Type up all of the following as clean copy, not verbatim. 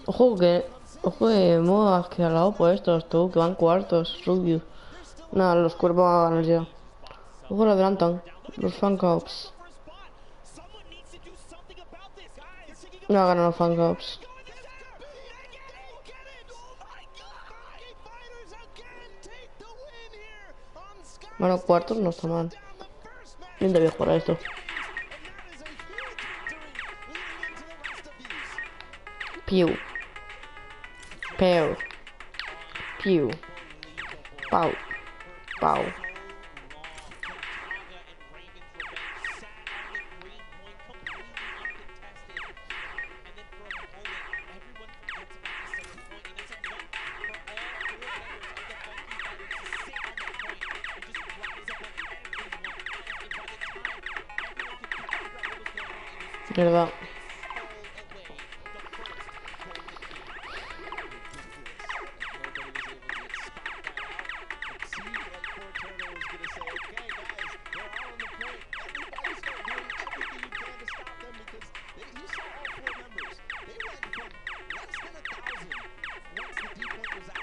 Ojo que... Ojo que hemos quedado por estos, tú, que van cuartos, Rubius. Nada, los cuervos van a ganar ya. Ojo, lo adelantan. Los fan cups. No ganan los fan cups. Bueno, cuartos no está mal. ¿Quién debía jugar a esto? Piu. Pew. Piu. Pau. Pau. ¿Verdad?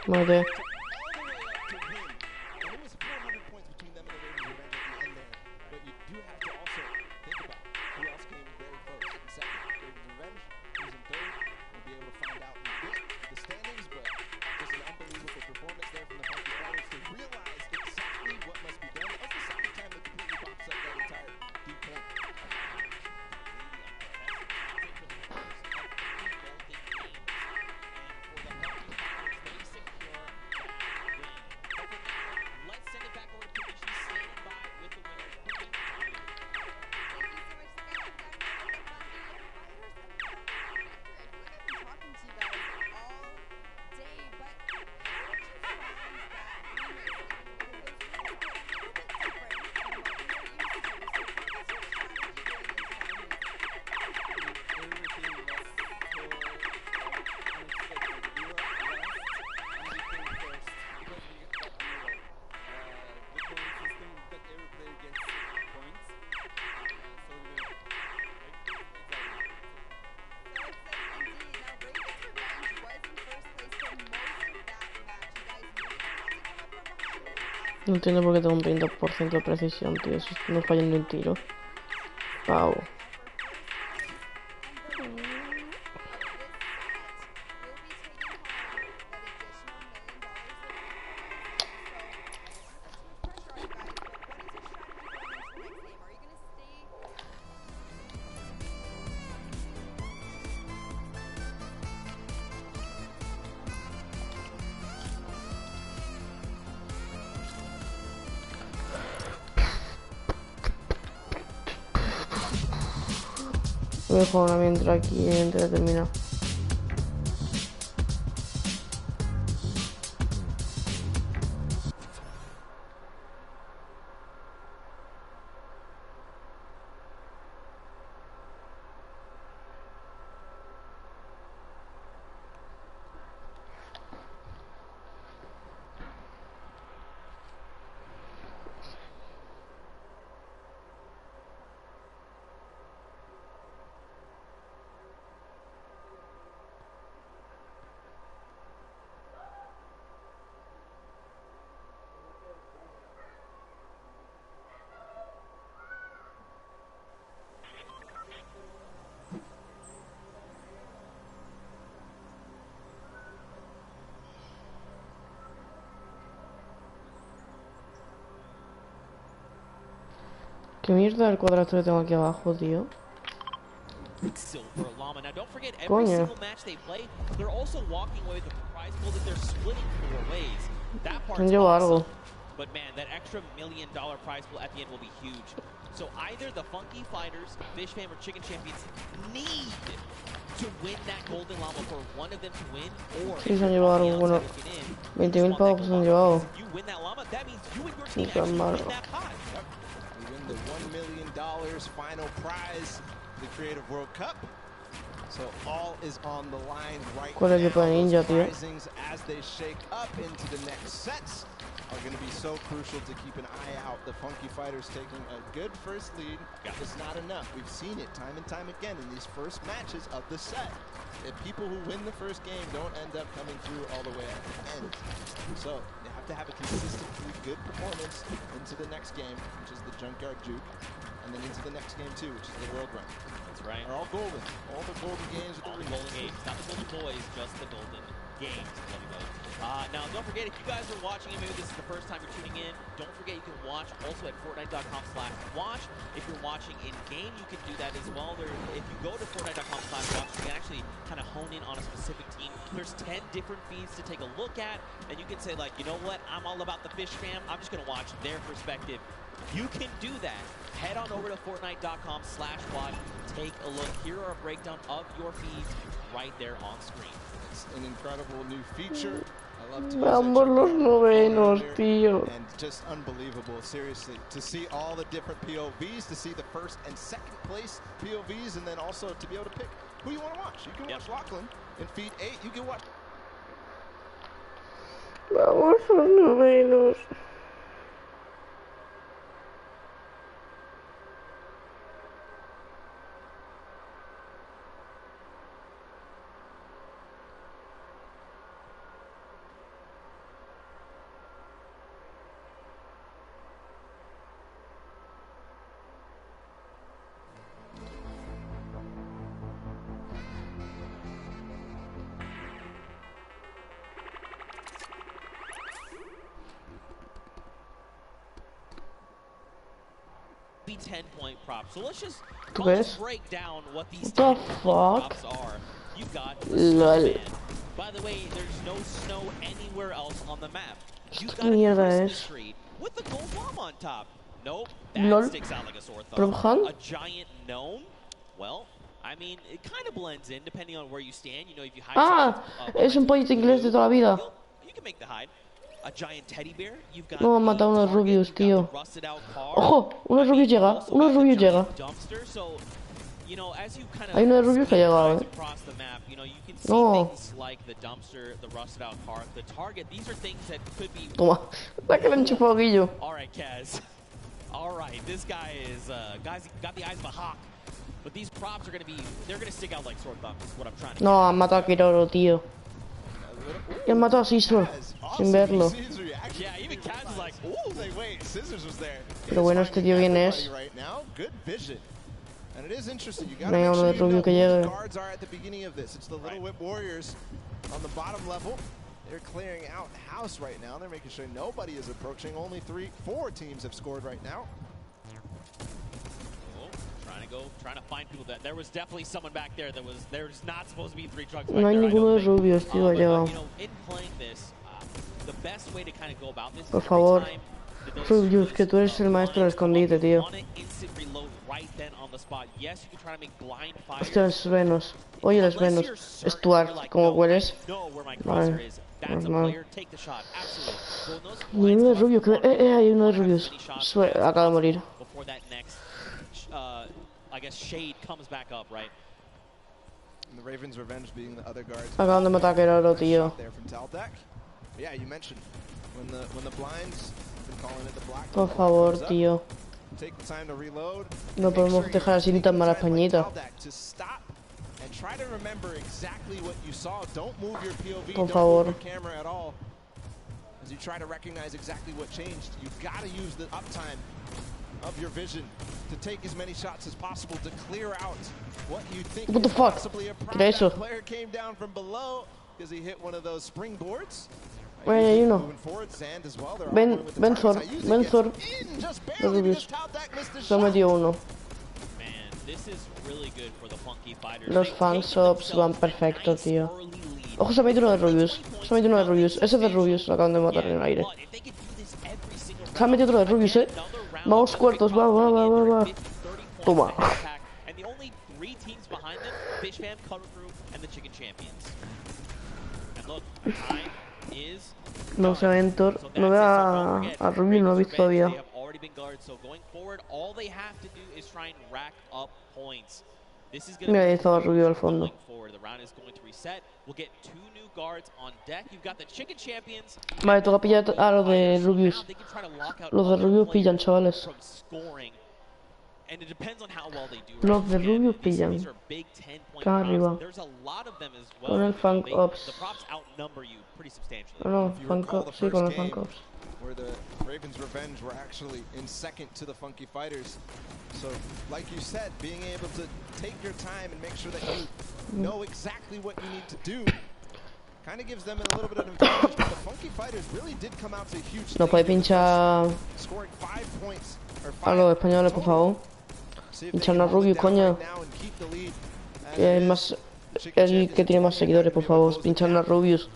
Muerte. No entiendo por qué tengo un 30% de precisión, tío. Si no fallando un tiro. Pau. Voy a jugar una mientras aquí antes de terminar. ¿Qué mierda del cuadrado que tengo aquí abajo, tío? Coño. Han llevado algo. But man, that extra $1 million prize pool at the end will be huge. So either the Funky Fighters, Fish Fam, or Chicken Champions need to win that golden llama for one of them to win, or Sí, se han llevado algo bueno. 20.000 pavos se han llevado. you win that llama, that means you and your team actually win that pot. You win the $1 million final prize, the Creative World Cup. So all is on the line right ¿Cuál equipo de ninja, tío? as they shake up into the next sets. are going to be so crucial to keep an eye out. The Funky Fighters taking a good first lead is not enough. We've seen it time and time again in these first matches of the set. If people who win the first game don't end up coming through all the way at the end. So you have to have a consistently good performance into the next game, which is the Junkyard Juke, and then into the next game too, which is the World Run. That's right. Are all golden. All the golden games are All the golden games. Not the golden boys, just the golden games. Now, don't forget, if you guys are watching and maybe this is the first time you're tuning in, don't forget you can watch also at Fortnite.com/watch. If you're watching in-game, you can do that as well. If you go to Fortnite.com/watch, you can actually kind of hone in on a specific team. There's 10 different feeds to take a look at, and you can say, like, you know what, I'm all about the Fish fam. I'm just going to watch their perspective. You can do that. Head on over to Fortnite.com/watch. Take a look. Here are a breakdown of your feeds right there on screen. It's an incredible new feature. I love to Vamos los novenos, tío. And just unbelievable, seriously, to see all the different POVs, to see the first and second place POVs, and then also to be able to pick who you want to watch. You can watch Lachlan in feed 8. You can watch. Vamos los novenos. Be 10-point props. So let's just break down what these What the 10-point fuck? props are. You've got Lol. By the way, there's no snow anywhere else on the map. You've got Mierda a Christmas es. tree with the gold bomb on top. Nope, that Lol. sticks out like a sore Pero thumb. Han? A giant gnome. Well, I mean, it kind of blends in depending on where you stand. You know, if you hide Ah, es un pollito inglés de toda la vida. you can make the hide. A giant teddy bear. You've got No, han matado unos Target, rubios, you've got tío. the rusted out car. Ojo, unos rubios llega, Also unos got the rubios llega. giant dumpster, so, you know, as you kind of Hay uno de rubios que ha llegado, across the map, you know, you can see No. things like the dumpster, the rusted out car, the target. These are things that could be. Toma, la que le enchufó Guillo. All right, Kaz. All right, this guy is guys got the eyes of a hawk. But these props are going to be, they're going to stick out like sore thumbs, is what I'm trying to No, han matado a Kiroro, tío. Y han matado a Scissor, sin verlo. Yeah, even Kaz is like, ooh, wait, Scissors was there. Pero bueno, este tío quién es. Right now, good vision. And it is interesting. You got to Venga, make uno sure de you know rubio que who llegue. the guards are at the beginning of this. It's the Little Whip Warriors on the bottom level. They're clearing out house right now. They're making sure nobody is approaching. Only 4 teams have scored right now. trying to find people that there was definitely someone back there that was there's not supposed to be 3 trucks No hay back there, ninguno de I don't think. rubios, tío, ha llegado. You know, in playing this, the best way to kind of go about this Por is favor, every time that those Rubius, screws, que tú eres el maestro del escondite, tío. you want to instant reload right then on the spot. Yes, you can try to make blind fires. Hostia, los venos. Oye, los venos. Stuart, ¿cómo hueles? Vale, normal. Ni uno de rubios, hay uno de rubios. Acaba de morir. Before that next, I guess shade comes back up, right? And the Ravens' revenge being the other guards. Acaban de matar a Kiroro, tío. There from Taldak. Yeah, you mentioned when the blinds, been calling it the black. Por favor, tío. Take the time to reload. No podemos dejar así tan mala pañita. To stop and try to remember exactly what you saw. Don't move your POV. Por Don't favor. move your camera at all. As you try to recognize exactly what changed, you've got to use the uptime of your vision to take as many shots as possible to clear out what you think What the is fuck? possibly a ¿Qué era eso? player came down from below because he hit one of those springboards. Oye, hay uno. Moving forward, Sand as well. They're all Ven, going with the ven targets. Thor, Ayuso ven gets Thor. in just Los barely rubios. because Taldak missed his Se ha shot. metido uno. Man, this is really good for the Funky Fighters. Los fansubs van perfecto, tío. Ojo, se ha metido uno de Rubius. Se ha metido uno de Rubius. Ese es de Rubius, lo acaban de matar en el aire. Se ha metido otro de Rubius, Vamos cuartos, va. Toma. And the only 3 teams behind them, Fish Fam, Cover Crew, and the Chicken Champions. And look, time is No sé, Ventor. No veo a Rubius, no lo he visto todavía. They have already been guarded, so going forward, all they have to do is try and rack up points. This is Mira, ahí going estaba to Rubio al fondo. going forward. The round is going to reset. We'll get 2 new guards on deck. You've got the Chicken Champions. Vale, toca pillar a los de Rubius. Now they can try to lock out Los de other Rubius players pillan, chavales. from scoring. And it depends on how well they do. Los de Again, Rubius these pillan. are big 10-point Están props. arriba. There's a lot of them as well. Con el You know, Funk they- Ops. The props outnumber you pretty substantially. No, If you Funk recall the Ops, sí, con el first Funk game, Ops. where the Ravens Revenge were actually in second to the Funky Fighters. So, like you said, being able to take your time and make sure that you know exactly what you need to do kind of gives them a little bit of an advantage. But the Funky Fighters really did come out to a huge No podéis pinchar scoring 5 points or a los españoles, por favor. Pincharnos a Rubius, coño. Que es más, el que tiene más seguidores, por favor. Pincharnos a Rubius.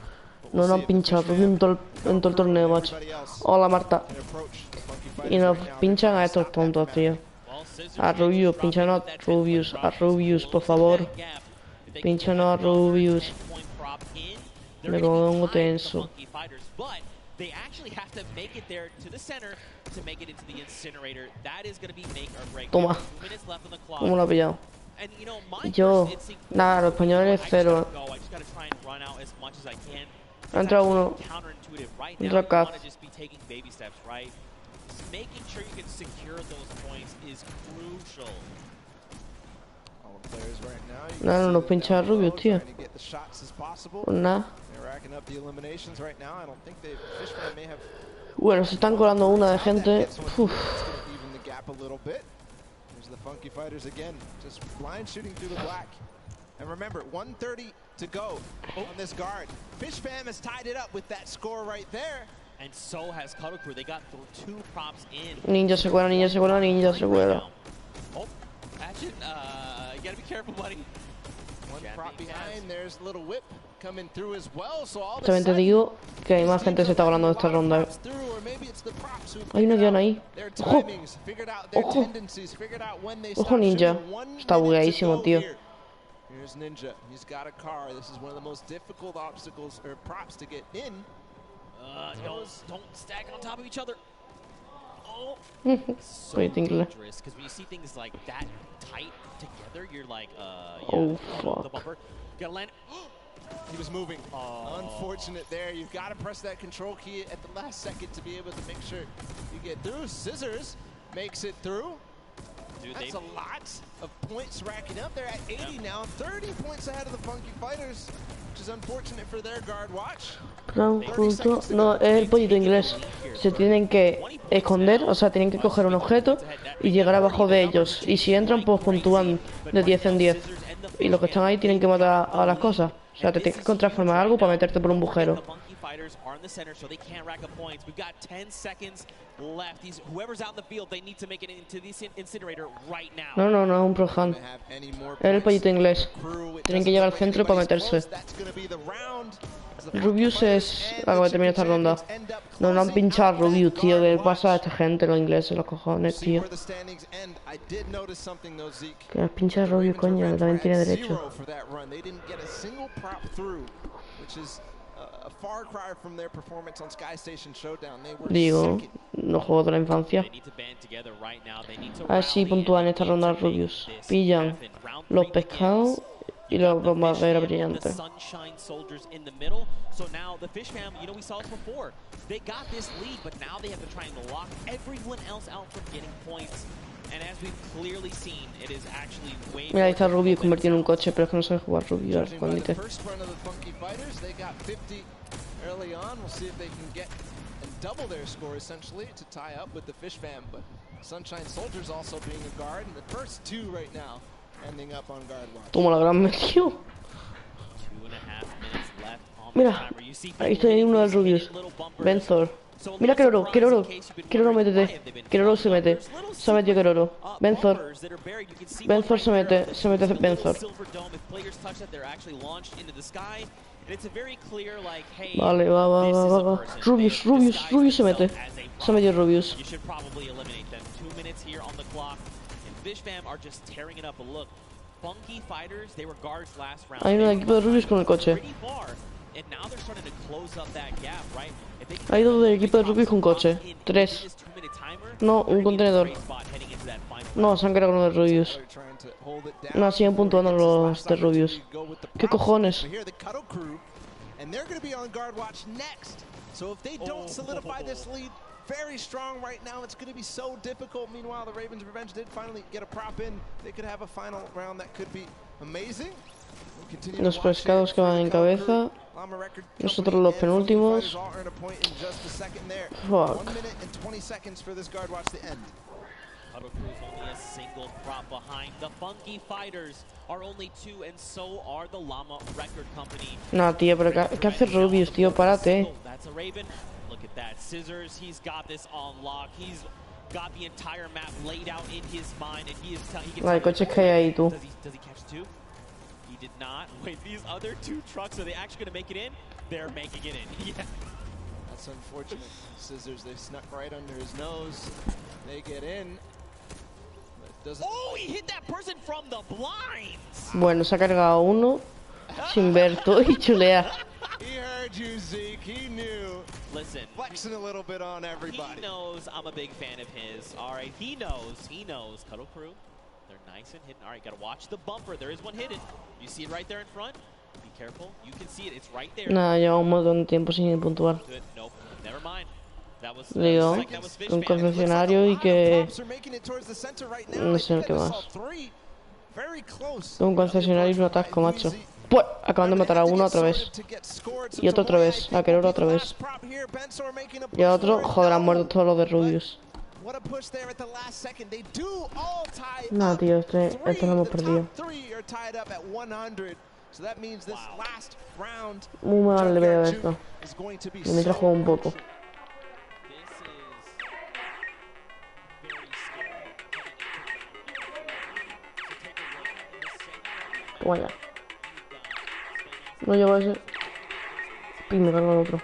No nos han pinchado a Rubius en todo el torneo, macho. Hola, Marta. Y nos pinchan a estos tontos, tío. A Rubius, pinchanos a Rubius, por favor. Pinchanos a Rubius. Me pongo tenso. They actually have to make it there to the center to make it into the incinerator. That is going to be make or break. Toma. 2 minutes left on the clock. ¿Cómo lo ha pillado? And you know, my Yo, first instinct was, nada, los españoles I just cero. gotta go. I just gotta try and run out as much as I can. Ha entrado uno. Counterintuitive. Right Entra now, you Caf. want to just be taking baby steps, right? Just making sure you can secure those points is crucial. All the players right now, you No, can no see nos them pincha a down below Rubius, tío. trying to get the shots as possible. Pues nada. They're racking up the eliminations right now. I don't think they Fishman may have Bueno, se están colando una de gente. It's Uf. gonna even the gap a little bit. There's the Funky Fighters again, just blind shooting through the black. And remember, 1:30 to go on this guard. Fish Fam has tied it up with that score right there. And so has Cuddle Crew. They got 2 props in. Ninja se cuela, ninja se cuela, ninja se cuela. Oh, action. You gotta be careful, buddy. One prop behind. There's a little whip coming through as well. So all También te digo que hay más gente que se está colando de esta ronda. Hay una guión ahí. ¡Ojo! ¡Ojo! ¡Ojo, ninja! Está bugueadísimo, tío. Here's Ninja. He's got a car. This is one of the most difficult obstacles or props to get in. Don't stack on top of each other. Oh, so Pretty tingly. dangerous because when you see things like that tight together, you're like, yeah, Oh, the fuck. bumper. Gotta land. He was moving. Unfortunate there. You've got to press that control key at the last second to be able to make sure you get through. Scissors makes it through. Dude, That's a lot of points racking up. They're at 80 now, 30 points ahead of the Funky Fighters, which is unfortunate for their guard watch. Plan justo. No, es el pollito inglés. Se tienen que esconder, o sea, tienen que coger un objeto y llegar abajo de ellos. Y si entran, pues puntúan de 10 en 10. Y los que están ahí tienen que matar a las cosas. O sea, te tienes que transformar algo para meterte por un agujero. The Funky Fighters are in the center, so they can't rack up points. We've got 10 seconds left. Whoever's out in the field, they need to make it into the incinerator right now. No, no, no, es un pro hand. Es el pollito inglés. Tienen que llegar al centro para meterse. Rubius es... Acaba de terminar esta ronda. No, no han pinchado a Rubius, tío. ¿Qué pasa a esta gente, los ingleses, los cojones, tío? Que nos pincha a Rubius, coño, que también tiene derecho. Digo, los juegos de la infancia. A ver si puntúan en esta ronda los Rubius. Pillan los pescados y los bombarderos brillantes. So now the Fish Fam, you know, we saw this before. They got this lead, but now they have to try and lock everyone else out from getting points. And as we've clearly seen, it is actually way. Mira, ahí está Rubius convertido en un coche, pero es que no sabe jugar Rubius. Escondite. Early on, we'll see if they can get and double their score essentially to tie up with the Fish Fam. But Sunshine Soldiers also being a guard, and the first 2 right now ending up on guard watch. Toma la gran metió. 2.5 minutes left on the Mira, timer. You see ahí está uno de Rubius. Benzor. Mira Keroro, Keroro. Keroro, métete. Keroro se mete. Se ha metido Keroro. Benzor. Benzor se mete Benzor. Vale, va. Rubius se mete. Se ha metido Rubius. Hay un equipo de Rubius con el coche. And now they're starting to close up that gap, right? If they can Hay dos del equipo de Rubius con coche. in 3. this 2-minute timer, No, un they're gonna be in a contenedor. great spot heading into that final No, round. se han cargado con los de Rubius. They're trying to hold it down No, siguen before puntuando he gets his los last de Rubius. opportunity to go with the ¿Qué props. cojones? But here the Cuddle crew, and they're going to be on guard watch next. So if they don't solidify this lead very strong right now, it's going to be so difficult. Meanwhile, the Ravens Revenge did finally get a prop in. They could have a final round that could be amazing. We'll continue Los to watch here pescados que for van the en Cuddle cabeza. crew. Llama Record Nosotros Company los and Funky penúltimos. Fighters all earn a point in just a second there. Fuck. 1 minute and 20 seconds for this guard watch to end. Huddle Crew's only a single prop behind. The Funky Fighters are only 2, and so are the Llama Record Company. No, tío, pero ¿qué hace Rubius, tío? Párate. That's a Raven. Look at that. Scissors, he's got this on lock. He's got the entire map laid out in his mind, and he is Vale, coches que hay ahí, tú. Does he catch 2? He did not. Wait, these other 2 trucks, are they actually going to make it in? They're making it in. Yeah. That's unfortunate. Scissors, they snuck right under his nose. They get in. But doesn't. Oh, he hit that person from the blinds. Bueno, se ha cargado uno sin ver todo y chulea. He heard you, Zeke. He knew. Listen, Flexing a little bit on he everybody. knows I'm a big fan of his. All right, he knows. He knows. Cuddle Crew, they're nice and hidden. All right, got to watch the bumper. There is one hidden. You see it right there in front? Be careful. You can see it. It's right there. Nada, lleva un montón de tiempo sin puntuar. Good. Nope. Never mind. That was Digo, like that was fish un fan. concesionario y que... No sé qué más. Un concesionario y un atasco, macho. Pues, acaban de matar a uno otra vez. Y otro otra vez. A Queroro otra vez. Y a otro, joder, han muerto todos los de Rubius. No, tío, este lo hemos perdido. Muy mal le veo esto. Y mientras juego un poco. Toma ya. No llevo ese. Y me cargo el otro.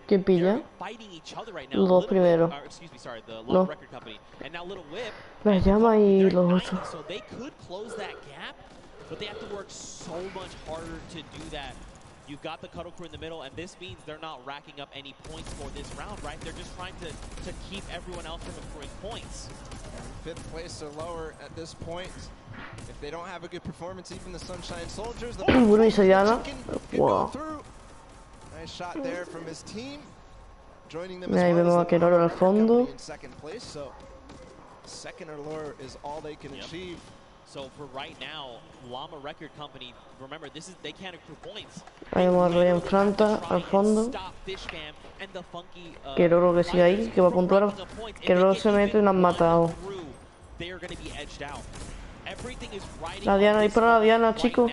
¿Quién pilla? Los dos primeros. No. La llama y los otros. You've got the Cuddle Crew in the middle, and this means they're not racking up any points for this round, right? They're just trying to keep everyone else from accruing points. 5th place or lower at this point. If they don't have a good performance, even the Sunshine Soldiers, the can go through. Nice shot there from his team. Joining them Ahí vemos a Queroro al fondo. in 2nd place, so 2nd or lower is all they can achieve. So for right now, Llama Record Company, remember they can't accrue points. Ahí vemos a Roy en Franta, al fondo. Queroro que sigue ahí, que va a puntuar. Queroro se mete y lo han matado. La Diana, dispara a la Diana, chicos.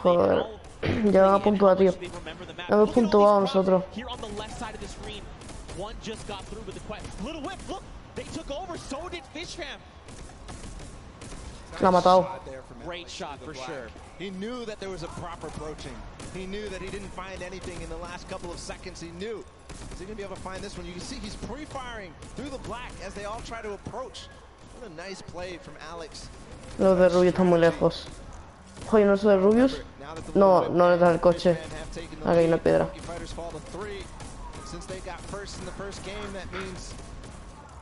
Joder, ya van a puntuar, tío. Ya hemos puntuado nosotros. La ha matado. Great shot for sure. He knew that there was a prop approaching. He knew that he didn't find anything in the last couple of seconds. He knew. Is he going to be able to find this one? You can see he's pre-firing through the black as they all try to approach. What a nice play from Alex. Los de Rubius están muy lejos. Oye, ¿no es de Rubius? No, no le da el coche. Aquí hay una piedra. Since they got first in the first game, that means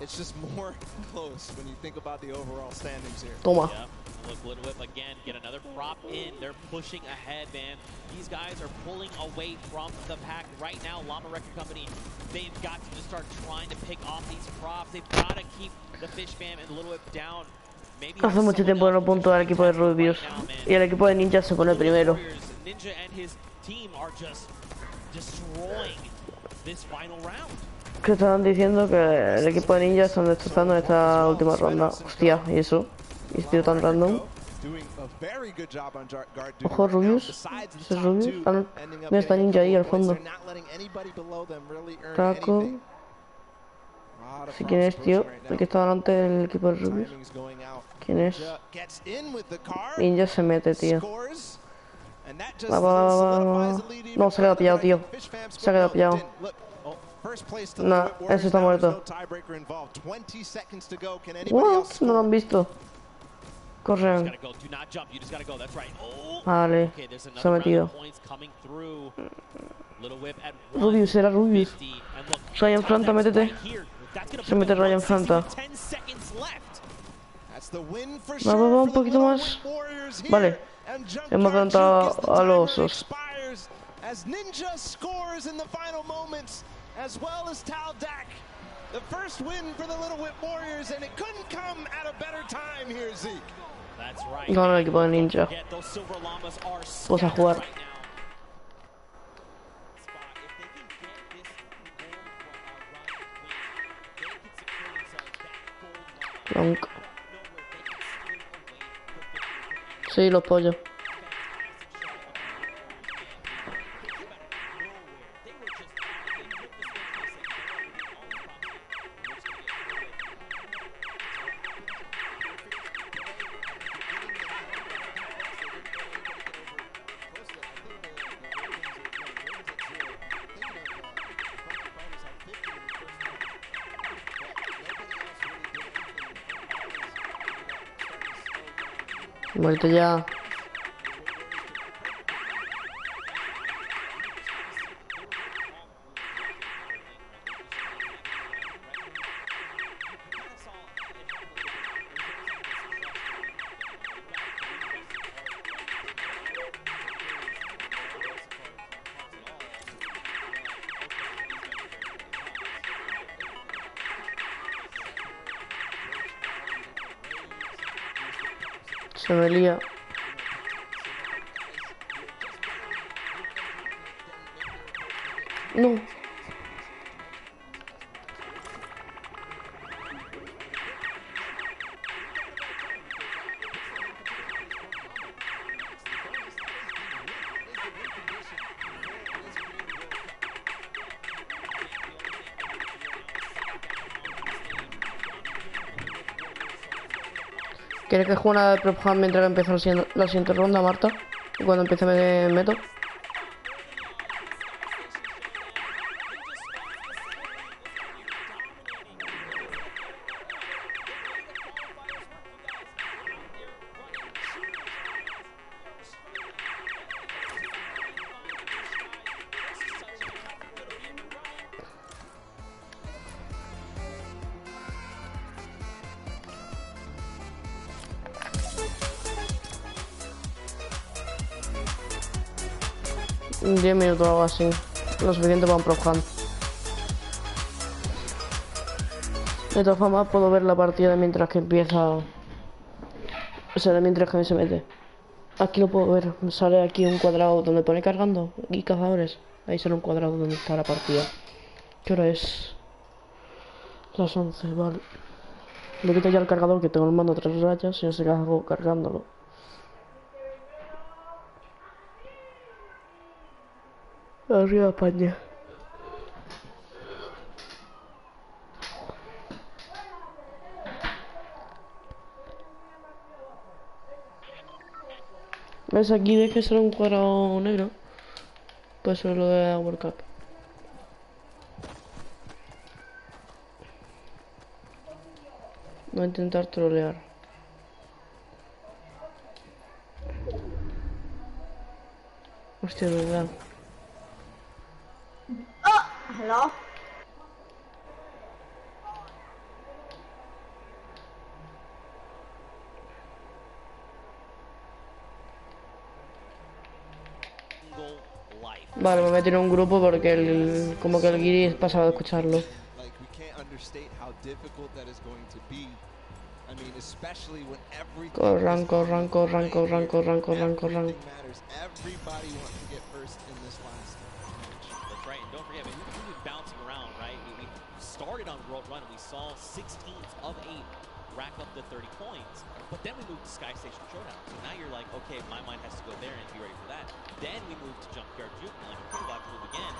it's just more close when you think about the overall standings here. Toma. Yeah. Look, Little Whip again, get another prop in. They're pushing ahead, man. These guys are pulling away from the pack right now. Llama Record Company, they've got to just start trying to pick off these props. They've got to keep the Fish Fam and Little Whip down. Hace mucho tiempo que no puntuar el equipo de Rubius. Y el equipo de Ninja se pone primero. Ninja and his team are just destroying this final round. Que estaban diciendo que el equipo de Ninja están destrozando en esta última ronda. Hostia, ¿y eso? ¿Y este tío tan random? Ojo, Rubius. ¿Ese es Rubius? Ah, no. Mira, está Ninja ahí al fondo. Taco. ¿Sí quién es, tío? El que está delante del equipo de Rubius. ¿Quién es? Ninja se mete, tío. Va. No, se ha quedado pillado, tío. Se ha quedado pillado. No, ese está muerto. What? No lo han visto. Corren. Vale. Se ha metido. Rubius, era Rubius. Ryan Franta, métete. Se mete Ryan Franta. Va, un poquito más. Vale. Hemos plantado a los osos. As Ninja scores in the final moments, as well as Taldak. The first win for the Little Whip Warriors, and it couldn't come at a better time here, Zeke. That's right. Gana el equipo de Ninja. Pues a jugar. Blanco. Sí, los pollos. Muerto ya. Se me lía. No. ¿Quieres que juegue una de prep ham mientras empieza la siguiente ronda, Marta? Y cuando empiece me meto. Un 10 minutos o algo así. Lo suficiente para un prop ham. De todas formas puedo ver la partida de mientras que empieza. O sea, de mientras que se mete. Aquí lo puedo ver. Me sale aquí un cuadrado donde pone cargando y cazadores. Ahí sale un cuadrado donde está la partida. ¿Qué hora es? Las 11, vale. Le quito ya el cargador que tengo el mando 3 rayas y no sé qué hago cargándolo. Arriba España. ¿Ves? Aquí ves que sale un cuadrado negro. Pues eso es lo de la World Cup. Voy a intentar trolear. Hostia, de verdad. Hello? Vale, me metí en un grupo porque como que el guiri es pasado de escucharlo. Corran, corran, corran, corran, corran, corran, corran. Started on World Run, we saw 16th of 8 rack up the 30 points, but then we moved to Sky Station Showdown. So now you're like, okay, my mind has to go there and be ready for that. Then we moved to Junkyard Juke, and like, we're about to move again.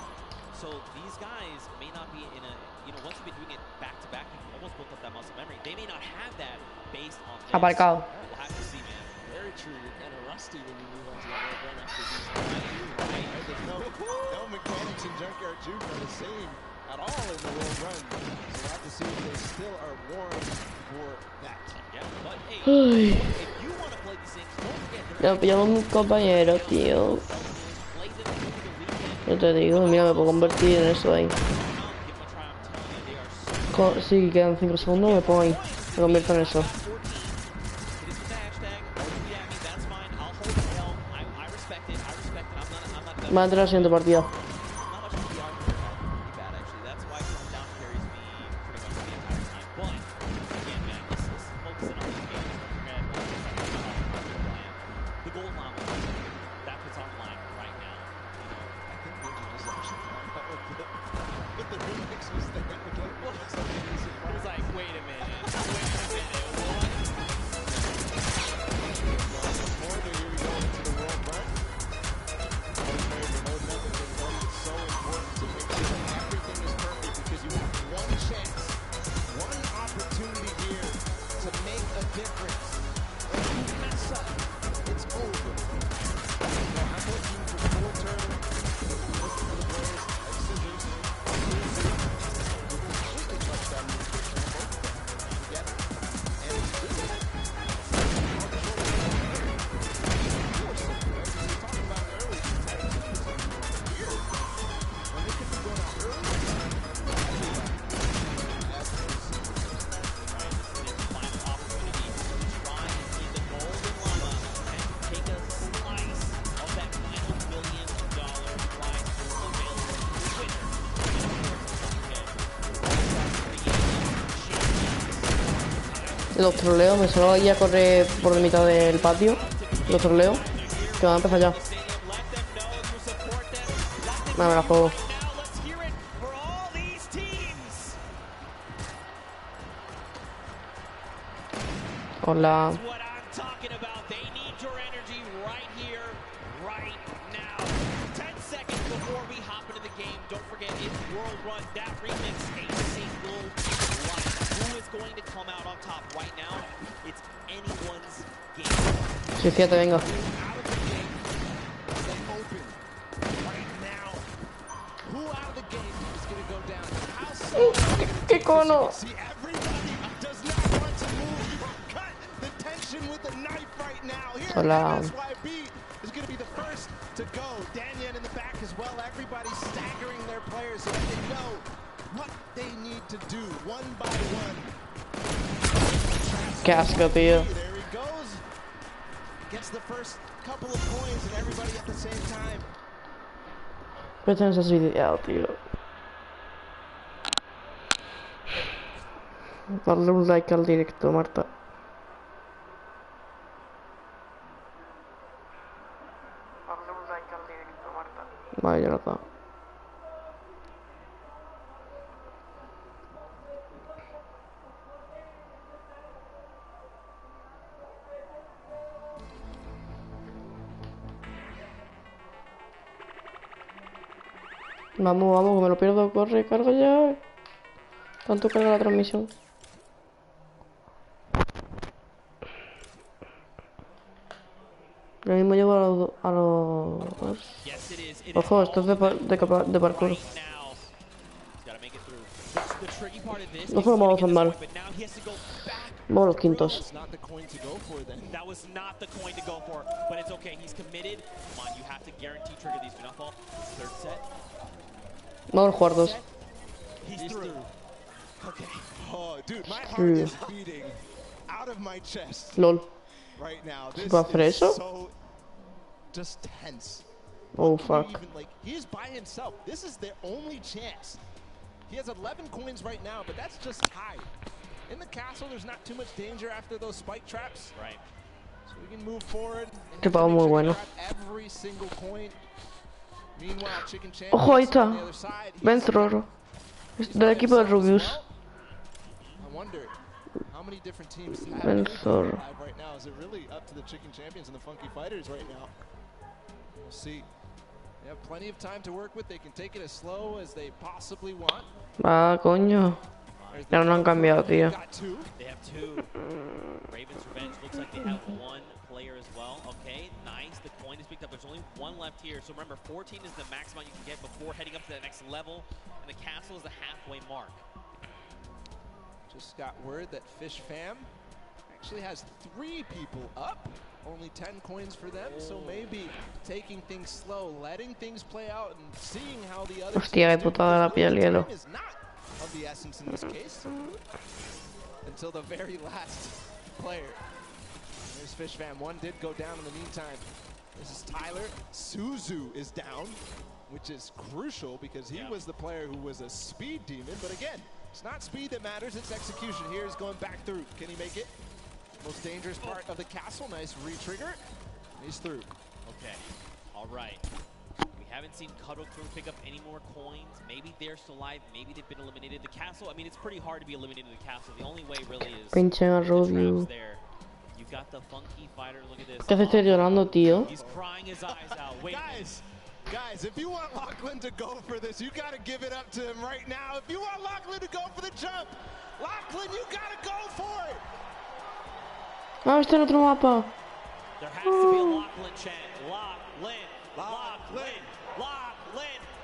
So these guys may not be in a, you know, once you've been doing it back to back, you've almost built up that muscle memory. They may not have that based on this. Aparcado. We'll have to see, man. Very true. You're kind of rusty when you move on to that World Run after these. There's no mechanics in Junkyard Juke are the same at all in the world run. So we'll have to see if they still are warm for that. Yeah, but hey, Ay. if you want to play these things, don't forget Ya pillamos un compañero, tío. play them over the weekend. Yo te digo, mira, me puedo convertir en eso ahí. Give them a try. I'm telling you, they are so Si quedan 5 segundos, me pongo ahí. Me convierto en eso. 14. It is with the hashtag. Or tweet at me, that's fine. I'll hold the L. I respect it. I respect it. I'm not Va a entrar la siguiente partida. not much PR here. Pretty bad actually. That's why down carries me pretty much the entire time. But again, man, let's focus in on these games. Don't forget the gold llama. That's what's on the line right now. I think Ninja just actually found out what the remix was there. Well, looks like it was It was like, wait a minute. What? Corner, here we go into the world run. So important to make sure that everything is perfect because you have one chance, one opportunity here to make a difference. If you mess up, it's over. Now, I'm looking for full turn. Looking for the players like scissors. Completely touch that move. Together. And it's really Los troleo, me salgo ahí a correr por la mitad del patio. Los troleo. Que van a empezar ya. Me la juego. Hola. Sí, fíjate, venga. ¿Qué cono? Hola. Qué asco, tío. Gets the first couple of coins and everybody at the same time. Pero tenés así videado, tío. Darle un like al directo, Marta. Darle un like al directo, Marta. Vale, ya lo está. Vamos, vamos, que me lo pierdo. Corre, carga ya. ¿Cuánto carga la transmisión? Lo mismo llevo a los... Ojo, esto es de parkour. No jugamos tan mal. Vamos a los quintos. Vamos a jugar dos. LOL. ¿Se puede hacer eso? Oh fuck. He is by himself. This is their only chance. He has 11 coins right now, but that's just tied. In the castle, there's not too much danger after those spike traps. Right. So we can move forward. Qué pavo muy bueno. Every single coin. Meanwhile, Chicken Champ Ojo, ahí está. on the other side. Ven, Zorro. Del equipo de Rubius. I wonder how many different teams have Ven, Zorro. right now. Is it really up to the Chicken Champions and the Funky Fighters right now? We'll see. They have plenty of time to work with. They can take it as slow as they possibly want. Va, coño. Ya no han cambiado, tío. They have two. Raven's Revenge looks like they have one player as well. Okay, nice. The coin has been stacked up. There's only one left here. So remember, 14 is the max amount you can get before heading up to the next level. And the castle is the halfway mark. Just got word that Fish Fam actually has 3 people up. Only 10 coins for them, so maybe taking things slow, letting things play out, and seeing how the other Hostia, qué putada la piel hielo. is not of the essence in this case. Until the very last player. There's Fish Fam. One did go down in the meantime. This is Tyler. Suzu is down, which is crucial because he was the player who was a speed demon. But again, it's not speed that matters, it's execution. Here is going back through. Can he make it? Most dangerous part of the castle. Nice re-trigger. He's through. Okay. All right. We haven't seen Cuddle Crew pick up any more coins. Maybe they're still alive. Maybe they've been eliminated. The castle, I mean, it's pretty hard to be eliminated in the castle. The only way really is Pinche the Rubio. traps there. You've got the funky fighter. Look at this. ¿Qué haces llorando, tío? He's crying his eyes out. Wait. Guys, if you want Lachlan to go for this, you got to give it up to him right now. If you want Lachlan to go for the jump, Lachlan, you got to go for it. Ah, está en otro mapa. There has to be a Lachlan chant. Lachlan.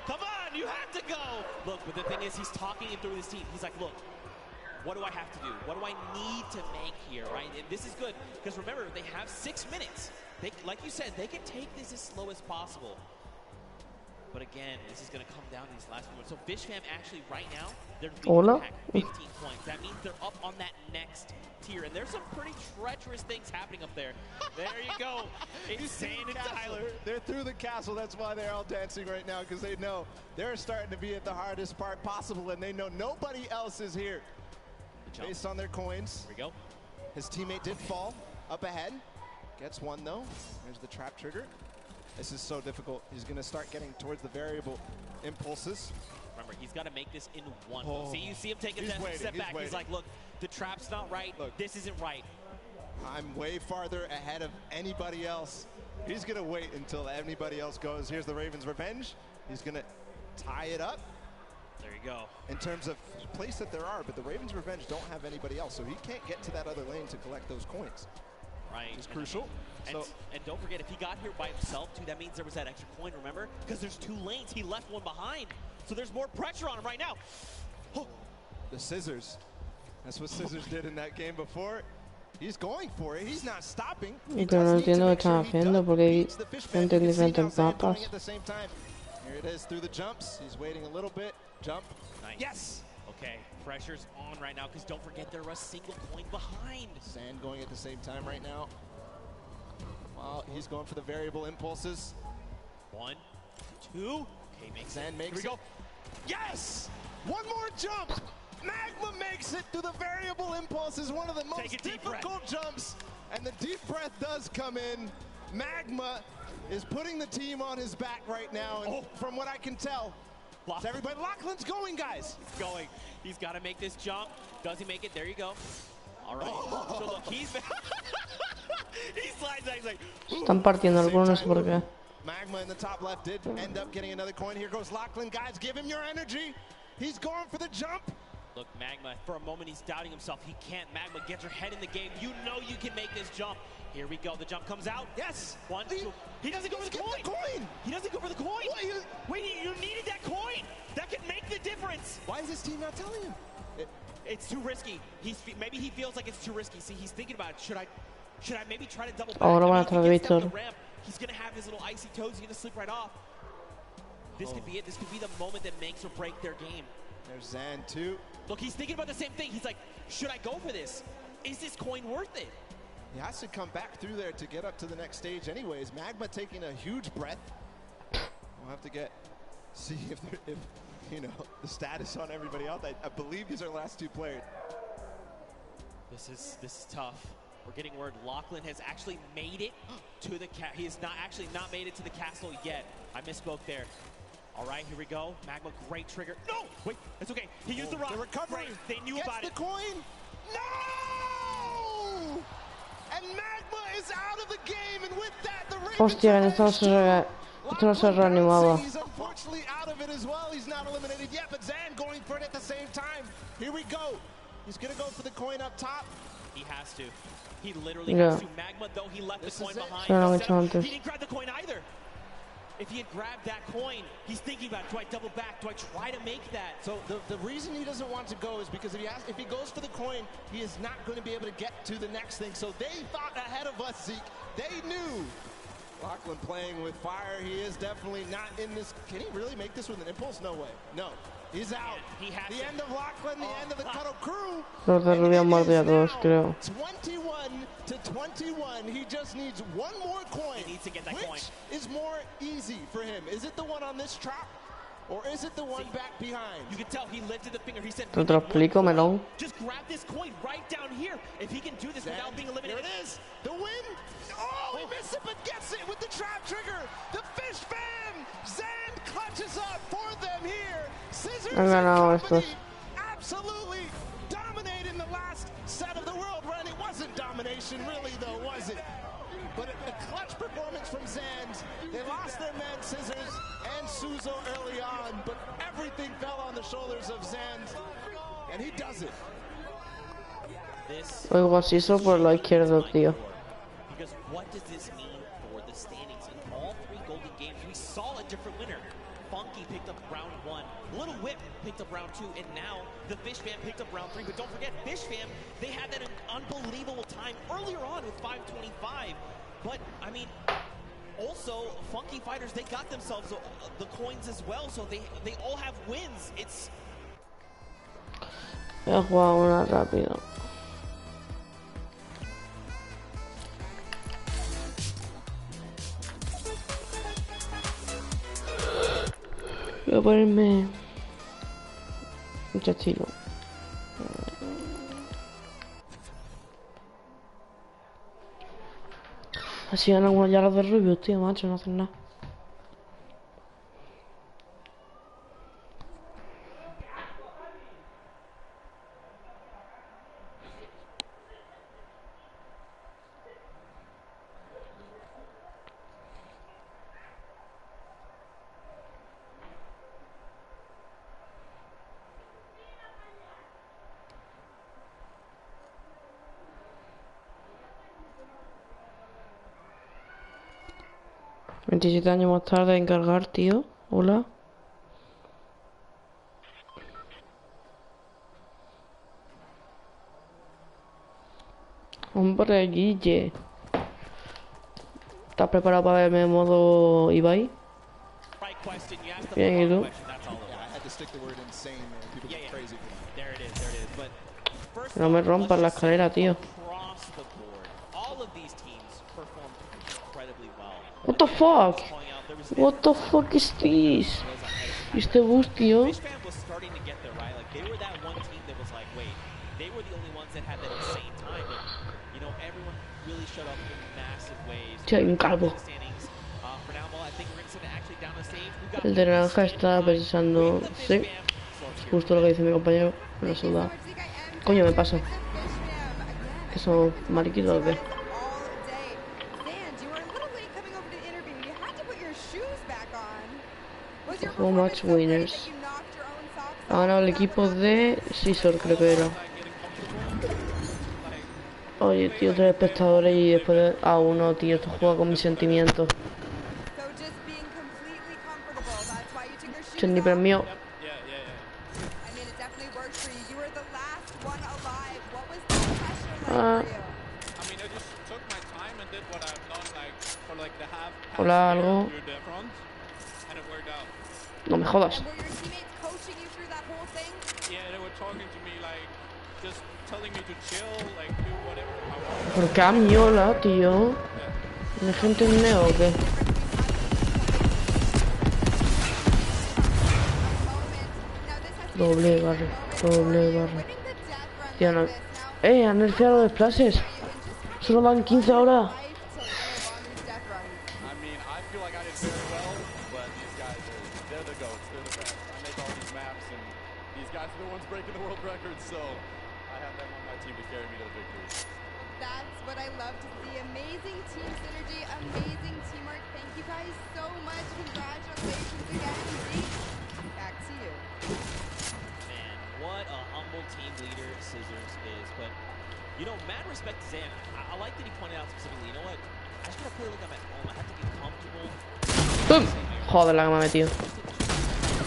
Come on, you have to go. Look, but the thing is, he's talking it through his team. He's like, look, what do I have to do? What do I need to make here, right? And this is good, because remember, they have 6 minutes. They, like you said, they can take this as slow as possible. But again, this is going to come down to these last moments. So Fish Fam actually right now, they're leading back 15 points. That means they're up on that next tier. And there's some pretty treacherous things happening up there. There you go. Insane and Tyler. They're through the castle. That's why they're all dancing right now, because they know they're starting to be at the hardest part possible, and they know nobody else is here. Based on their coins. Here we go. His teammate did fall up ahead. Gets one, though. There's the trap trigger. This is so difficult. He's going to start getting towards the variable impulses. Remember, he's got to make this in one. See, you see him take a step back. He's like, look, the trap's not right. Look, this isn't right. I'm way farther ahead of anybody else. He's going to wait until anybody else goes. Here's the Ravens' revenge. He's going to tie it up. There you go. In terms of place that there are, but the Ravens' revenge don't have anybody else, so he can't get to that other lane to collect those coins. Right. Which is crucial. And don't forget, if he got here by himself, too, that means there was that extra coin, remember? Because there's 2 lanes. He left one behind. So there's more pressure on him right now. Oh. The scissors. That's what Scissors did in that game before. He's going for it. He's not stopping. Pero no entiendo qué están haciendo porque hay gente en diferentes mapas. Here it is through the jumps. He's waiting a little bit. Jump. Nice. Yes. Okay, pressure's on right now because don't forget they're a single coin behind. Sand going at the same time right now. Well, he's going for the variable impulses. 1, 2. Okay, Sand makes it. Here we go. Yes! One more jump! Magma makes it through the variable impulses. One of the most difficult jumps. And the deep breath does come in. Magma is putting the team on his back right now. And from what I can tell, everybody, Lachlan's going, guys. He's going. He's got to make this jump. Does he make it? There you go. All right. So look, he's he slides out. He's like, Están partiendo algunos, no sé por qué. Magma in the top left did end up getting another coin. Here goes Lachlan. Guys, give him your energy. He's going for the jump. Look, Magma, for a moment, he's doubting himself. He can't. Magma, get your head in the game. You know you can make this jump. Here we go. The jump comes out. Yes. 1, 2. He doesn't go for the coin. He doesn't go for the coin. Wait, you needed that coin. That could make the difference. Why is his team not telling him? It's too risky. Maybe he feels like it's too risky. See, he's thinking about it. Should I maybe try to double back? Ahora van a traer a Víctor. He's going to have his little icy toes. He's going to slip right off. This could be it. This could be the moment that makes or break their game. There's Zan, too. Look, he's thinking about the same thing. He's like, should I go for this? Is this coin worth it? He has to come back through there to get up to the next stage anyways. Magma taking a huge breath. We'll have to see if you know, the status on everybody else. I believe these are the last 2 players. This is tough. We're getting word Lachlan has actually made it to the he has not made it to the castle yet. I misspoke there. All right, here we go. Magma, great trigger. No! Wait, it's okay. He used the rock. The recovery. Right. They knew about it. Gets the coin. No! And Magma is out of the game, and with that, the Ravens Hostia, esto no se reanimaba. He's unfortunately out of it as well. He's not eliminated yet, but Zan going for it at the same time. Here we go. He's going to go for the coin up top. He has to. He literally Yeah. has to. Magma, though, he left the coin behind. Se lo han Instead hecho of- antes. He didn't grab the coin either. If he had grabbed that coin, he's thinking about, do I double back? Do I try to make that? So the reason he doesn't want to go is because if he goes for the coin, he is not going to be able to get to the next thing. So they thought ahead of us, Zeke. They knew. Lachlan playing with fire. He is definitely not in this. Can he really make this with an impulse? No way. No. He's out. He has The to. end of Lachlan, the end of the Cuddle crew. Los de Rubio han muerto ya todos, creo. 21 to 21. He just needs one more coin. He needs to get that Which coin. is more easy for him? Is it the one on this trap? Or is it the one back behind? You can tell he lifted the finger. He said, Te lo explico, melón. just grab this coin right down here. If he can do this without being eliminated. There it is. The win. Oh, he missed it, but gets it with the trap trigger. The fish fam. Zand clutches up for them here. Scissors Han ganado and company estos. absolutely dominating the last set of the world run. It wasn't domination, really, though, was it? But a clutch performance from Zand. They lost their man, Scissors and Suzo early on, but everything fell on the shoulders of Zand, and he does it. This Oigo asiso por la izquierda, tío. Because what does this mean for the standings? In all three golden games, we saw a different winner. Funky picked up round 1. Little Whip picked up round 2. And now the Fish Fam picked up round 3. But don't forget, Fish Fam, they had that unbelievable time earlier on with 5:25. But, I mean, also, Funky Fighters, they got themselves the coins as well. So they all have wins. It's... He jugado una rápido. Voy a ponerme mucho estilo. Así ganan unos ya los de Rubius, tío, macho, no hacen nada. ¿27 años más tarde en cargar, tío? Hola. Hombre, Guille. ¿Estás preparado para verme en modo Ibai? Bien, ¿y tú? No me rompas la escalera, tío. What the fuck? What the fuck is this? Este boost, tío. Tío, hay un calvo. El de naranja está pensando... Sí. Justo lo que dice mi compañero. Me lo suda. Coño, me pasa. ¿Que son mariquitos o qué? How much winners? Ha ganado el equipo de Scissor, creo que era. Oye, tío, 3 espectadores y después de... Ah, uno, tío, esto juega con mis sentimientos. Esto es ni premio. Ah. Hola, algo. No me jodas. ¿Por qué amiola, tío? ¿Hay gente en neo o qué? Doble barre, doble barre. Tío, no... han nerfeado los splashes. Solo dan 15 ahora. You know, mad respect to Zan. I like that he pointed out specifically, you know what? I just gotta play like I'm at home. I have to get comfortable. ¡Pum! Joder, la que me ha metido.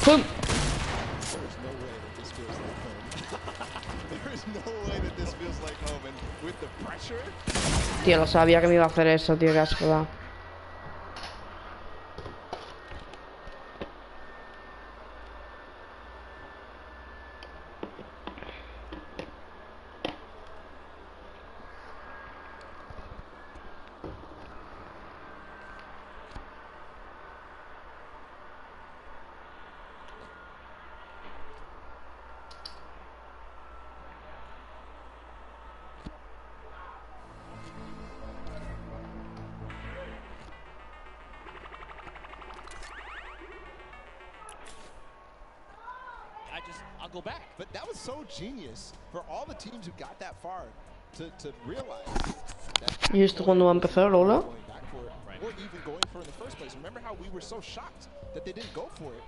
¡Pum! There's no way that this feels like home. There is no way that this feels like home. And with the pressure. Tío, lo sabía que me iba a hacer eso, tío, qué asco da. I'll go back. But that was so genius for all the teams who got that far to realize that. ¿Y esto cuándo va a empezar, Lola? Or even going for it in the first place. Remember how we were so shocked that they didn't go for it?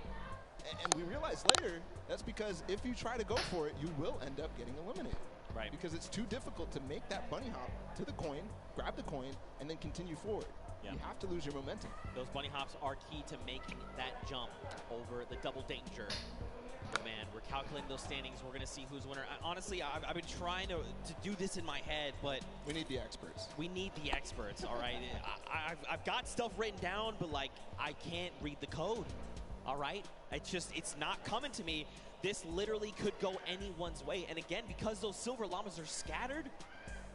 And we realized later that's because if you try to go for it, you will end up getting eliminated. Right. Because it's too difficult to make that bunny hop to the coin, grab the coin, and then continue forward. Yeah. You have to lose your momentum. Those bunny hops are key to making that jump over the double danger. But man, we're calculating those standings. We're going to see who's winner. Honestly, I've been trying to do this in my head, but we need the experts. We need the experts, all right? I've got stuff written down, but, like, I can't read the code, all right? It's not coming to me. This literally could go anyone's way. And again, because those silver llamas are scattered,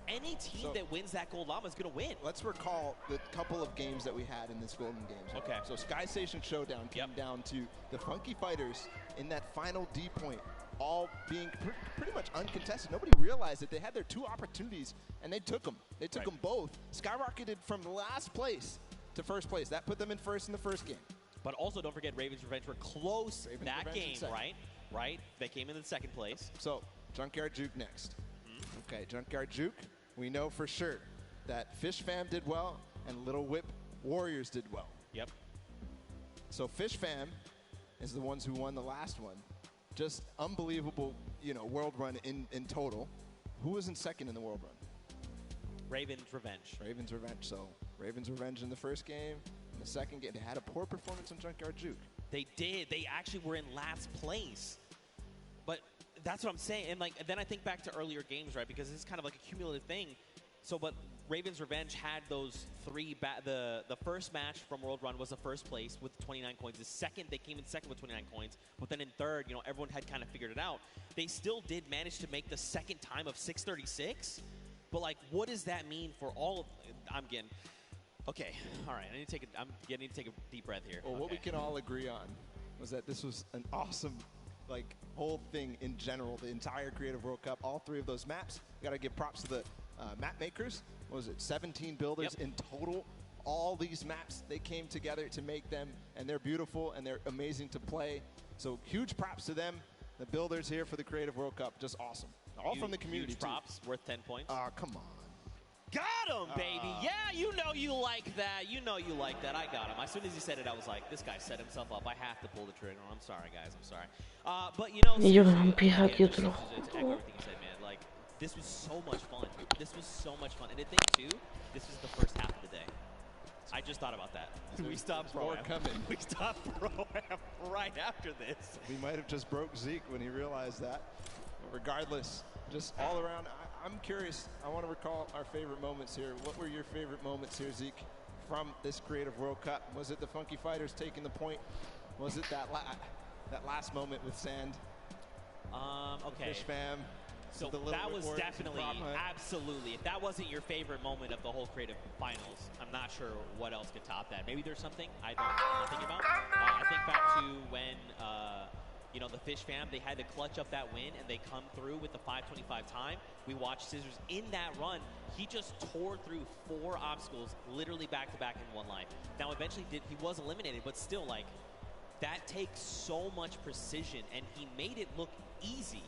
any team that wins that gold llama is going to win. Let's recall the couple of games that we had in this Golden Games. Okay. So Sky Station Showdown came down to the Funky Fighters in that final D point, all being pretty much uncontested. Nobody realized that they had their two opportunities, and they took them. They took them both. Skyrocketed from last place to first place. That put them in first in the first game. But also, don't forget, Raven's Revenge were close that game, right? Right? They came in the second place. So, Junkyard Juke next. Okay, Junkyard Juke. We know for sure that Fish Fam did well and Little Whip Warriors did well. Yep. So Fish Fam is the ones who won the last one. Just unbelievable, world run in total. Who was in second in the world run? Raven's Revenge. Raven's Revenge. So Raven's Revenge in the first game. In the second game, they had a poor performance on Junkyard Juke. They did. They actually were in last place. But that's what I'm saying. And then I think back to earlier games, right? Because this is kind of like a cumulative thing. So, but Raven's Revenge had those three. The first match from World Run was the first place with 29 coins. The second, they came in second with 29 coins. But then in third, everyone had kind of figured it out. They still did manage to make the second time of 636. But what does that mean for all of? I'm getting. Okay, all right. I need to take a deep breath here. Well, what we can all agree on was that this was an awesome. Whole thing in general, the entire Creative World Cup, all three of those maps. We got to give props to the map makers. What was it, 17 builders in total? All these maps, they came together to make them, and they're beautiful, and they're amazing to play. So huge props to them, the builders here for the Creative World Cup. Just awesome. All from the community, huge props, worth 10 points. Come on. Got him, baby. Yeah, you know you like that. You know you like that. I got him. As soon as he said it, I was like, this guy set himself up. I have to pull the trigger. I'm sorry, guys. I'm sorry. But, Y yo no empieza aquí otro. To echo everything you said, man. This was so much fun. This was so much fun. And to think, too, this was the first half of the day. I just thought about that. We stopped Pro-Am. We stopped Pro-Am right after this. We might have just broke Zeke when he realized that. But regardless, just all around, I'm curious. I want to recall our favorite moments here. What were your favorite moments here, Zeke, from this Creative World Cup? Was it the Funky Fighters taking the point? Was it that last moment with Sand? Okay. Fish Fam. So that was definitely, absolutely. If that wasn't your favorite moment of the whole Creative Finals, I'm not sure what else could top that. Maybe there's something I'm not thinking about. I think back to when, the Fish Fam, they had to clutch up that win, and they come through with the 5:25 time. We watched Scissors in that run. He just tore through 4 obstacles, literally back-to-back in one life. Now, eventually, he was eliminated, but still, that takes so much precision, and he made it look easy.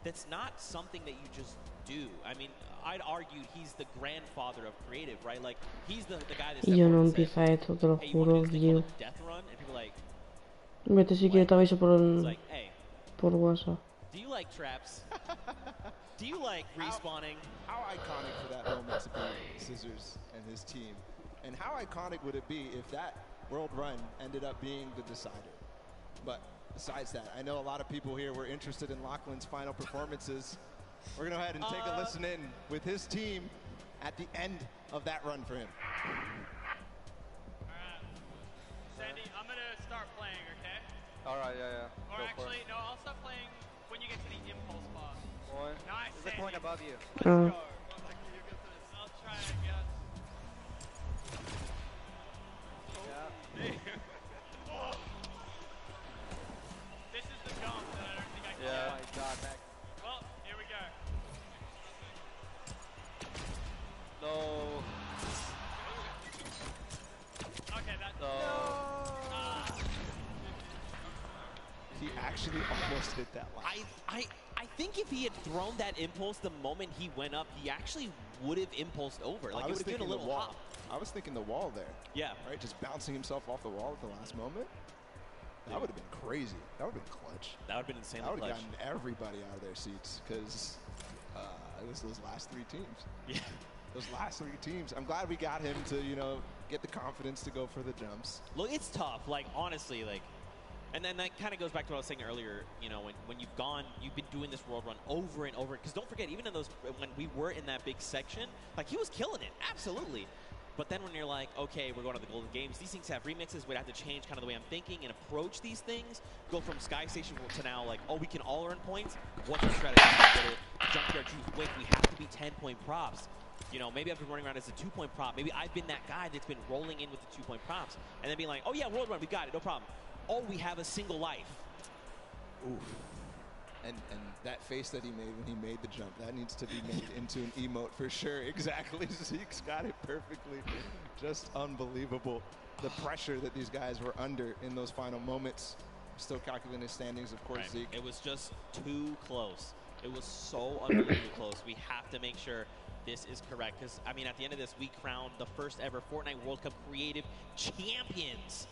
That's not something that you just do. I mean, I'd argue he's the grandfather of creative, right? He's the guy that Yo no empieza esto, te lo juro, Gio. Death run, and people Vete si quieres te aviso por WhatsApp. Do you like traps? Do you like respawning? How iconic for that moment to be Scissors and his team. And how iconic would it be if that world run ended up being the decider? But besides that, I know a lot of people here were interested in Lachlan's final performances. We're going to go ahead and take a listen in with his team at the end of that run for him. All right. Sandy, I'm going to start playing, okay? All right, yeah. Or actually, no, I'll start playing when you get to the impulse spot. Boy, Nice, there's a point above you. Let's go. I'll try, I guess. Yeah. Oh. This is the jump that I don't think I can Yeah. get. Oh my God, Mac. Well, here we go. No. Okay, that's... No. He actually almost hit that line. I think if he had thrown that impulse the moment he went up, he actually would have impulsed over. Like, I it was would have given thinking a the little wall. hop. I was thinking the wall there. Yeah. Right, just bouncing himself off the wall at the last moment. That would have been crazy. That would have been clutch. That would have been insanely That would have clutch. gotten everybody out of their seats because it was those last three teams. Yeah. Those last three teams. I'm glad we got him to, you know, get the confidence to go for the jumps. Look, it's tough. Like, honestly, like, and then that kind of goes back to what I was saying earlier. You know, when you've been doing this world run over and over. Because don't forget, even in those, when we were in that big section, like, he was killing it. Absolutely. But then when you're like, okay, we're going to the Golden Games, these things have remixes. We'd have to change kind of the way I'm thinking and approach these things. Go from Sky Station to now, like, oh, we can all earn points. What's our strategy? Junkyard Juice, wait, we have to be 10-point props. You know, maybe I've been running around as a 2-point prop. Maybe I've been that guy that's been rolling in with the 2-point props. And then being like, oh, yeah, world run, we got it, no problem. Oh, we have a single life. Oof. And that face that he made when he made the jump, that needs to be made into an emote for sure. Exactly. Zeke's got it perfectly. Just unbelievable. The pressure that these guys were under in those final moments. Still calculating his standings, of course, Right. Zeke. It was just too close. It was so unbelievably close. We have to make sure this is correct. Because, I mean, at the end of this, we crowned the first ever Fortnite World Cup Creative Champions.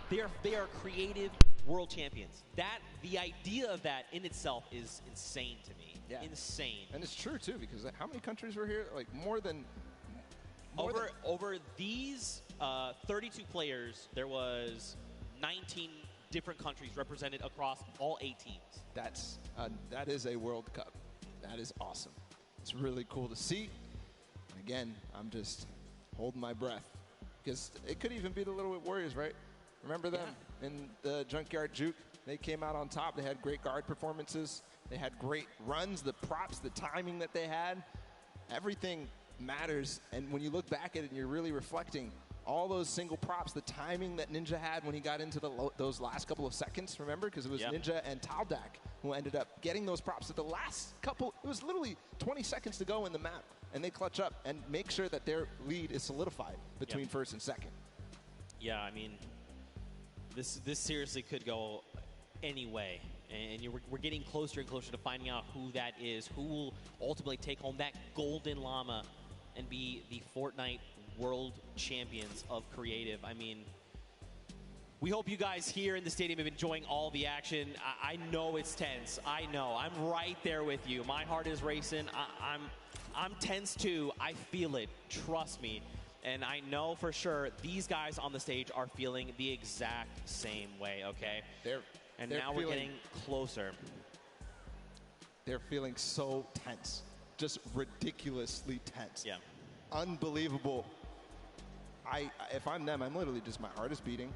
They are creative world champions. The idea of that in itself is insane to me. Yeah. Insane. And it's true, too, because how many countries were here? Like, more than Over these 32 players, there was 19 different countries represented across all 8 teams. That is a World Cup. That is awesome. It's really cool to see. And again, I'm just holding my breath because it could even be the Little Whip Warriors, right? Remember them in the Junkyard Juke? They came out on top. They had great guard performances. They had great runs, the props, the timing that they had. Everything matters. And when you look back at it and you're really reflecting, all those single props, the timing that Ninja had when he got into those last couple of seconds, remember? Because it was Ninja and Taldak who ended up getting those props at the last couple. It was literally 20 seconds to go in the map. And they clutch up and make sure that their lead is solidified between first and second. Yeah, I mean, this seriously could go any way. And we're getting closer and closer to finding out who that is, who will ultimately take home that golden llama and be the Fortnite World Champions of Creative. I mean, we hope you guys here in the stadium have been enjoying all the action. I know it's tense. I know. I'm right there with you. My heart is racing. I'm tense too. I feel it. Trust me. And I know for sure these guys on the stage are feeling the exact same way, okay? Now we're getting closer. They're feeling so tense. Just ridiculously tense. Yeah. Unbelievable. If I'm them, I'm literally just, my heart is beating.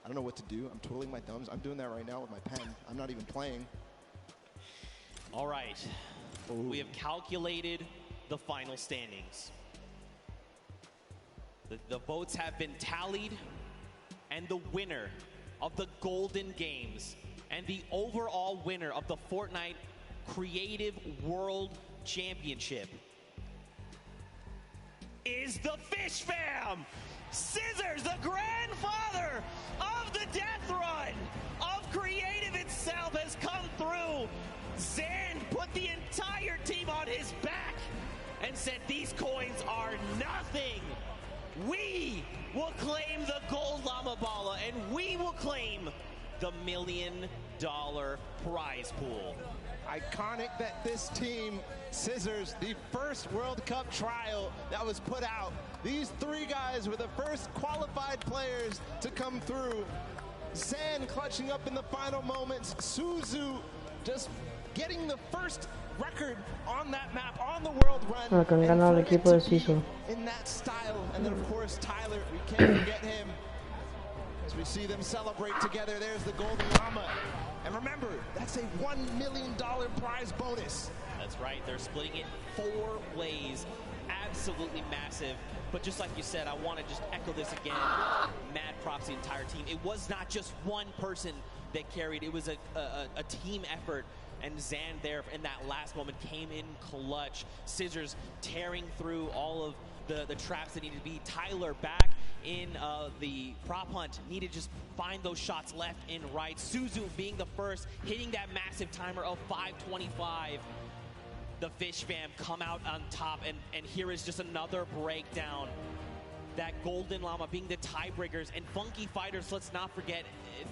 I don't know what to do. I'm twiddling my thumbs. I'm doing that right now with my pen. I'm not even playing. All right. Ooh. We have calculated the final standings. The votes have been tallied, and the winner of the Golden Games and the overall winner of the Fortnite Creative World Championship is the Fish Fam! Scissors, the grandfather of the death run of Creative itself, has come through. Zand put the entire team on his back and said these coins are nothing. We will claim the gold llama balla, and we will claim the $1 million prize pool. Iconic that this team, Scissors, the first World Cup trial that was put out. These three guys were the first qualified players to come through. Zan clutching up in the final moments. Suzu just getting the first record on that map, on the world run. Que han ganado el equipo de Sisu. In that style. And then, of course, Tyler, we can't forget him. As we see them celebrate together, there's the Golden Llama. And remember, that's a $1 million prize bonus. That's right. They're splitting it 4 ways. Absolutely massive. But just like you said, I want to just echo this again. Mad props to the entire team. It was not just one person that carried. It was a team effort. And Zan there in that last moment came in clutch. Scissors tearing through all of the traps that needed to be. Tyler back in the prop hunt. Needed to just find those shots left and right. Suzu being the first, hitting that massive timer of 5:25. The Fish fam come out on top, and here is just another breakdown. That Golden Llama being the tiebreakers, and Funky Fighters, let's not forget,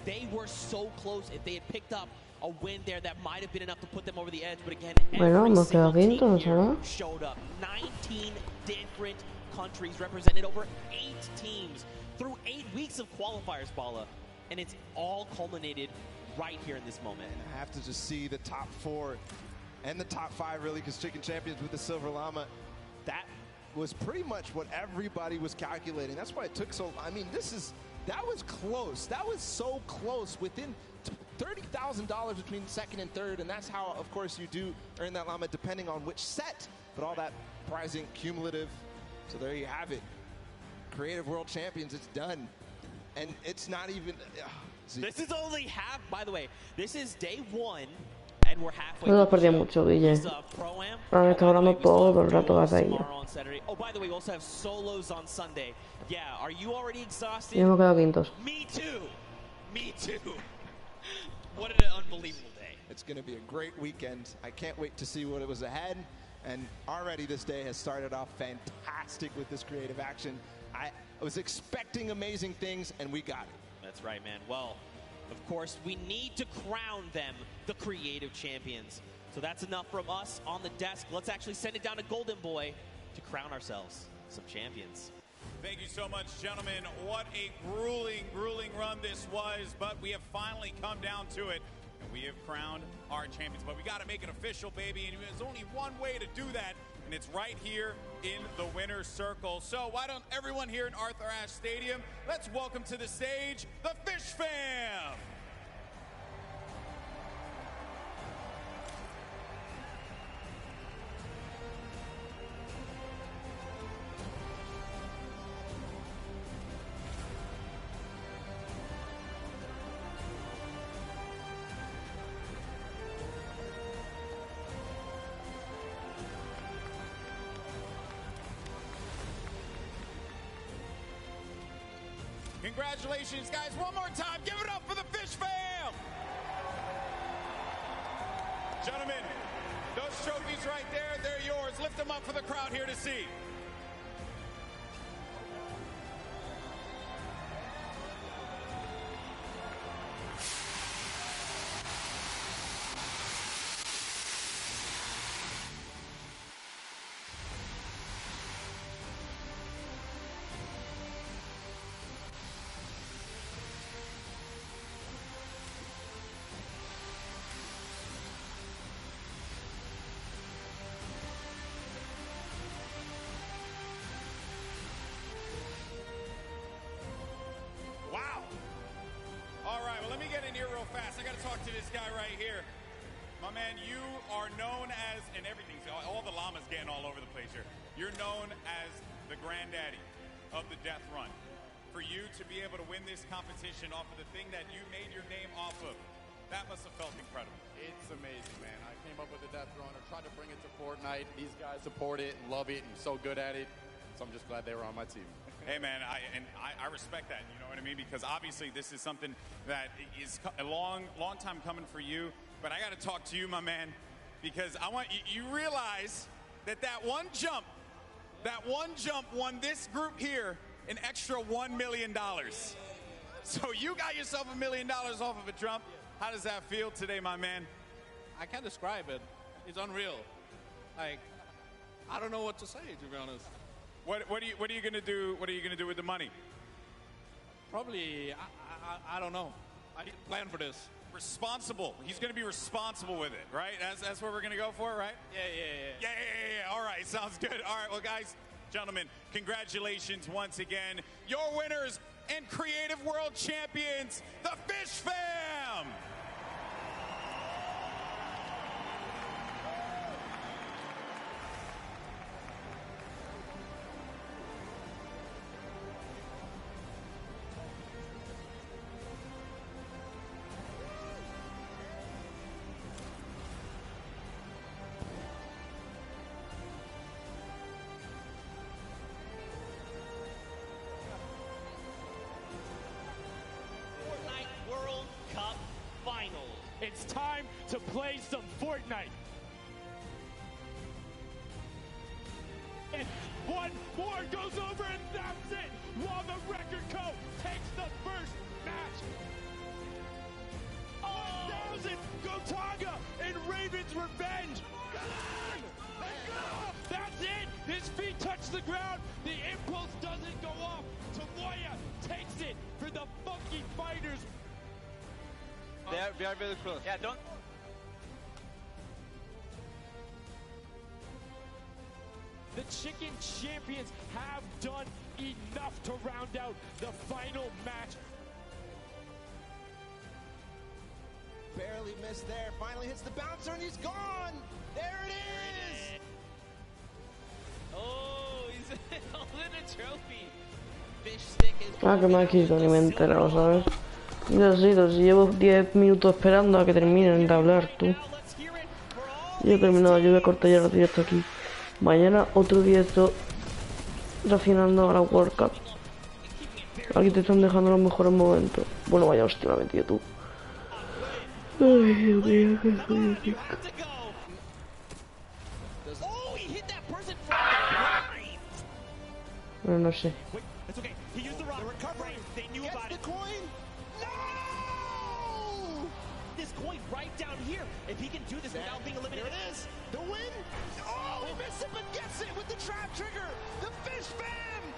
they were so close. If they had picked up a win there, that might have been enough to put them over the edge. But again, every single team here showed up. 19 different countries represented, over 8 teams through 8 weeks of qualifiers, Bala. And it's all culminated right here in this moment. And I have to just see the top 4 and the top 5, really, because Chicken Champions with the Silver Llama, that was pretty much what everybody was calculating. That's why it took so, I mean, that was close. That was so close, within $30,000 between second and third, and that's how, of course, you do earn that llama depending on which set, but all that prizing cumulative. So there you have it. Creative World Champions, it's done. And it's not even... This is only half, by the way, this is day 1, and we're halfway. No perdí mucho, Guille. Ahora me está hablando todo el rato vas ahí. Oh, by the way, we also have solos on Sunday. Yeah, are you already exhausted? Ya hemos quedado quintos. Me too. Me too. What an unbelievable day. It's going to be a great weekend. I can't wait to see what it was ahead. And already this day has started off fantastic with this creative action. I was expecting amazing things, and we got it. That's right, man. Well, of course, we need to crown them the creative champions. So that's enough from us on the desk. Let's actually send it down to Golden Boy to crown ourselves some champions. Thank you so much, gentlemen. What a grueling, grueling run this was, but we have finally come down to it, and we have crowned our champions. But we got to make it official, baby, and there's only one way to do that, and it's right here in the winner's circle. So why don't everyone here at Arthur Ashe Stadium, let's welcome to the stage the Fish fam. Congratulations, guys. One more time. Give it up for the Fish fam. Gentlemen, those trophies right there, they're yours. Lift them up for the crowd here to see. Talk to this guy right here. My man, you are known as, and everything, all the llamas getting all over the place here. You're known as the granddaddy of the death run. For you to be able to win this competition off of the thing that you made your name off of, that must have felt incredible. It's amazing, man. I came up with the death run. I tried to bring it to Fortnite. These guys support it and love it and so good at it. So I'm just glad they were on my team. Hey, man, I respect that, you know what I mean? Because obviously this is something that is a long time coming for you. But I got to talk to you, my man, because I want you realize that one jump won this group here an extra $1 million. So you got yourself $1 million off of a jump. How does that feel today, my man? I can't describe it. It's unreal. Like, I don't know what to say, to be honest. What are you gonna do? What are you gonna do with the money? Probably, I don't know. I didn't plan for this. Responsible. He's gonna be responsible with it, right? That's what we're gonna go for, right? Yeah. All right, sounds good. All right, well, guys, gentlemen, congratulations once again. Your winners and Creative World Champions, the Fish Fam! World Cup Finals. It's time to play some Fortnite. And one more goes over, and that's it. While the Record Co. takes the first match. 1,000 Gotaga and Raven's Revenge. That's it. His feet touch the ground. The impulse doesn't go off. Tamoya takes it for the Funky Fighters. We are very close. Yeah, don't. The Chicken Champions have done enough to round out the final match. Barely missed there. Finally hits the bouncer and he's gone. There it is. Oh, he's holding a trophy. Fish stick is. Ah, que me ha quitado, ni me he enterado, ¿sabes? Diosito, si llevo 10 minutos esperando a que terminen de hablar, tú. Yo he terminado, yo voy a cortar ya el directo aquí. Mañana otro directo reaccionando a la World Cup. Aquí te están dejando los mejores momentos. Bueno, vaya hostia, me he metido tú. Ay, Dios mío, qué frío. Bueno, no sé. Right down here. If he can do this without being eliminated. There it is. The win. Oh, he missed it, but gets it with the trap trigger. The Fish Fam